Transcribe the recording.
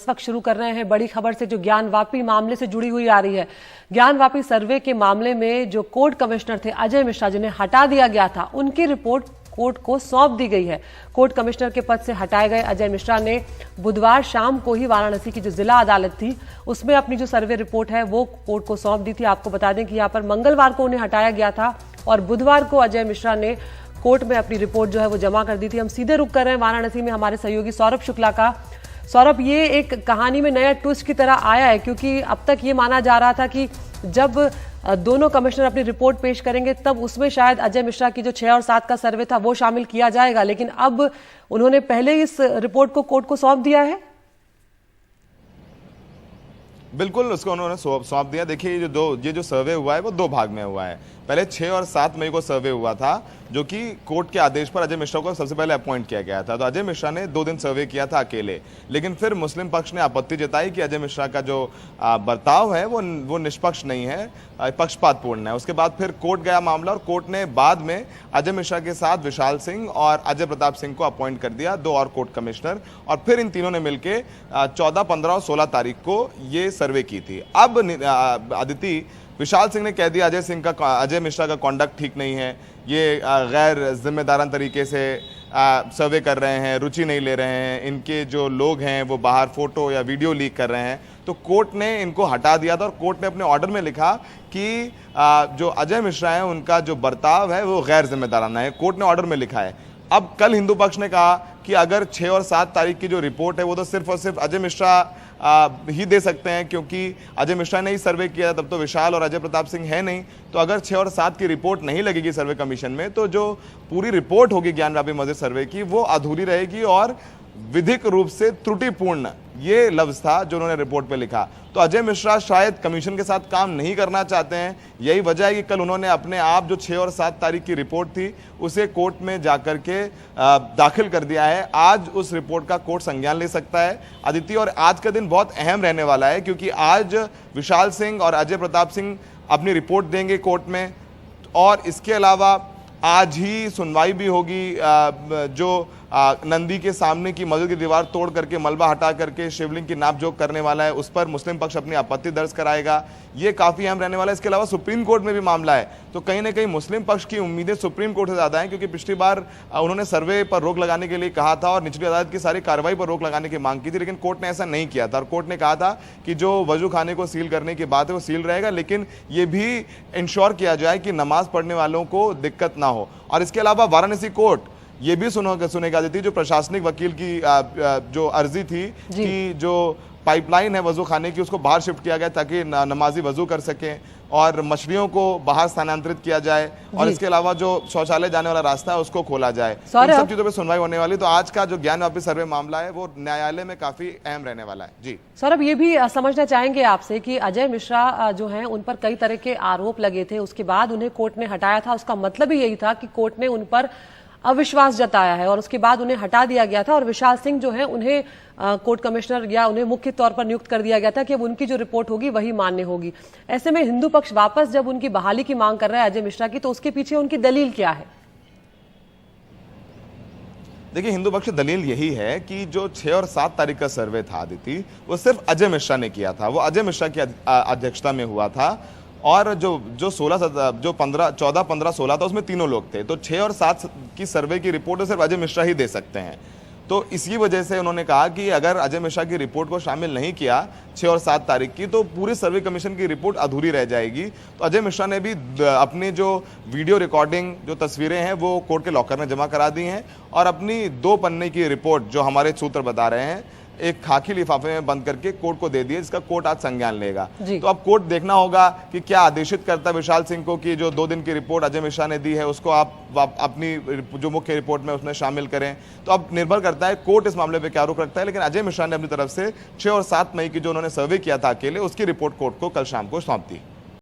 इस वक्त शुरू कर रहे हैं बड़ी खबर से जो ज्ञानवापी मामले से जुड़ी हुई आ रही है। ज्ञानवापी सर्वे के मामले में जो कोर्ट कमिश्नर थे अजय मिश्रा, जिन्हें हटा दिया गया था, उनकी रिपोर्ट कोर्ट को सौंप दी गई है। कोर्ट कमिश्नर के पद से हटाए गए अजय मिश्रा ने बुधवार शाम को ही वाराणसी की जो जिला अदालत थी उसमें अपनी जो सर्वे रिपोर्ट है वो कोर्ट को सौंप दी थी। आपको बता दें कि यहाँ पर मंगलवार को उन्हें हटाया गया था और बुधवार को अजय मिश्रा ने कोर्ट में अपनी रिपोर्ट जो है वो जमा कर दी थी। हम सीधे रुक कर रहे हैं वाराणसी में हमारे सहयोगी सौरभ शुक्ला का। सौरभ, ये एक कहानी में नया ट्विस्ट की तरह आया है, क्योंकि अब तक ये माना जा रहा था कि जब दोनों कमिश्नर अपनी रिपोर्ट पेश करेंगे तब उसमें शायद अजय मिश्रा की जो 6 और 7 का सर्वे था वो शामिल किया जाएगा, लेकिन अब उन्होंने पहले इस रिपोर्ट को कोर्ट को सौंप दिया है। बिल्कुल, उसको उन्होंने सौंप दिया। देखिए, ये जो सर्वे हुआ है वो 2 भाग में हुआ है। पहले 6 और 7 मई को सर्वे हुआ था, जो कि कोर्ट के आदेश पर अजय मिश्रा को सबसे पहले अपॉइंट किया गया था। तो अजय मिश्रा ने 2 दिन सर्वे किया था अकेले, लेकिन फिर मुस्लिम पक्ष ने आपत्ति जताई कि अजय मिश्रा का जो बर्ताव है वो निष्पक्ष नहीं है, पक्षपातपूर्ण है। उसके बाद फिर कोर्ट गया मामला और कोर्ट ने बाद में अजय मिश्रा के साथ विशाल सिंह और अजय प्रताप सिंह को अपॉइंट कर दिया, 2 और कोर्ट कमिश्नर, और फिर इन तीनों ने मिलकर 14, 15 और 16 तारीख को ये सर्वे की थी। अब अदिति, विशाल सिंह ने कह दिया अजय मिश्रा का कॉन्डक्ट ठीक नहीं है, ये गैर जिम्मेदाराना तरीके से सर्वे कर रहे हैं, रुचि नहीं ले रहे हैं, इनके जो लोग हैं वो बाहर फोटो या वीडियो लीक कर रहे हैं। तो कोर्ट ने इनको हटा दिया था और कोर्ट ने अपने ऑर्डर में लिखा कि जो अजय मिश्रा है उनका जो बर्ताव है वो गैर जिम्मेदाराना है। कोर्ट ने ऑर्डर में लिखा है। अब कल हिंदू पक्ष ने कहा कि अगर 6 और 7 तारीख की जो रिपोर्ट है वो तो सिर्फ और सिर्फ अजय मिश्रा ही दे सकते हैं, क्योंकि अजय मिश्रा ने ही सर्वे किया, तब तो विशाल और अजय प्रताप सिंह है नहीं। तो अगर 6 और 7 की रिपोर्ट नहीं लगेगी सर्वे कमीशन में, तो जो पूरी रिपोर्ट होगी ज्ञानवापी मस्जिद सर्वे की वो अधूरी रहेगी और विधिक रूप से त्रुटिपूर्ण, ये लफ्ज था जो उन्होंने रिपोर्ट पे लिखा। तो अजय मिश्रा शायद कमीशन के साथ काम नहीं करना चाहते हैं। यही वजह है कि कल उन्होंने अपने आप जो 6 और 7 तारीख की रिपोर्ट थी उसे कोर्ट में जाकर के दाखिल कर दिया है। आज उस रिपोर्ट का कोर्ट संज्ञान ले सकता है अदिति, और आज का दिन बहुत अहम रहने वाला है, क्योंकि आज विशाल सिंह और अजय प्रताप सिंह अपनी रिपोर्ट देंगे कोर्ट में, और इसके अलावा आज ही सुनवाई भी होगी। जो नंदी के सामने की मस्जिद की दीवार तोड़ करके मलबा हटा करके शिवलिंग की नापजोक करने वाला है, उस पर मुस्लिम पक्ष अपनी आपत्ति दर्ज कराएगा। ये काफी अहम रहने वाला है। इसके अलावा सुप्रीम कोर्ट में भी मामला है, तो कहीं ना कहीं मुस्लिम पक्ष की उम्मीदें सुप्रीम कोर्ट से ज्यादा हैं, क्योंकि पिछली बार उन्होंने सर्वे पर रोक लगाने के लिए कहा था और निचली अदालत की सारी कार्रवाई पर रोक लगाने की मांग की थी, लेकिन कोर्ट ने ऐसा नहीं किया था। और कोर्ट ने कहा था कि जो वजू खाने को सील करने की बात है वो सील रहेगा, लेकिन ये भी इंश्योर किया जाए कि नमाज पढ़ने वालों को दिक्कत ना हो। और इसके अलावा वाराणसी कोर्ट ये भी सुनेगा देती, जो प्रशासनिक वकील की जो अर्जी थी कि जो पाइपलाइन है वजू खाने की उसको बाहर शिफ्ट किया गया ताकि नमाजी वजू कर सकें और मछलियों को बाहर स्थानांतरित किया जाए, और इसके अलावा जो शौचालय जाने वाला रास्ता है उसको खोला जाए। इन सब चीजों पे सुनवाई होने वाली। तो आज का जो ज्ञानवापी सर्वे मामला है वो न्यायालय में काफी अहम रहने वाला है। जी सौरभ, ये भी समझना चाहेंगे आपसे कि अजय मिश्रा जो हैं उन पर कई तरह के आरोप लगे थे, उसके बाद उन्हें कोर्ट ने हटाया था। उसका मतलब ही यही था कि कोर्ट ने उन पर अविश्वास जताया है और उसके बाद उन्हें हटा दिया गया था, और विशाल सिंह जो है उन्हें कोर्ट कमिश्नर या उन्हें मुख्य तौर पर नियुक्त कर दिया गया था कि अब उनकी जो रिपोर्ट होगी वही मान्य होगी। ऐसे में हिंदू पक्ष वापस जब उनकी बहाली की मांग कर रहा है अजय मिश्रा की, तो उसके पीछे उनकी दलील क्या है? देखिए, हिंदू पक्ष दलील यही है कि जो 6 और 7 तारीख का सर्वे था आदिति, वो सिर्फ अजय मिश्रा ने किया था, वो अजय मिश्रा की अध्यक्षता में हुआ था, और जो 14, 15, 16 था उसमें तीनों लोग थे। तो 6 और 7 की सर्वे की रिपोर्ट सिर्फ अजय मिश्रा ही दे सकते हैं। तो इसी वजह से उन्होंने कहा कि अगर अजय मिश्रा की रिपोर्ट को शामिल नहीं किया 6 और 7 तारीख की, तो पूरी सर्वे कमीशन की रिपोर्ट अधूरी रह जाएगी। तो अजय मिश्रा ने भी अपनी जो वीडियो रिकॉर्डिंग, जो तस्वीरें हैं वो कोर्ट के लॉकर में जमा करा दी हैं, और अपनी 2 पन्ने की रिपोर्ट जो हमारे सूत्र बता रहे हैं एक खाकी लिफाफे में बंद करके कोर्ट को दे दिए, जिसका कोर्ट आज संज्ञान लेगा। तो अब कोर्ट देखना होगा कि क्या आदेशित करता विशाल सिंह को कि जो 2 दिन की रिपोर्ट अजय मिश्रा ने दी है उसको आप अपनी जो मुख्य रिपोर्ट में उसमें शामिल करें। तो अब निर्भर करता है कोर्ट इस मामले पे क्या रुख रखता है, लेकिन अजय मिश्रा ने अपनी तरफ से 6 और 7 मई की जो उन्होंने सर्वे किया था अकेले, उसकी रिपोर्ट कोर्ट को कल शाम को सौंप दी।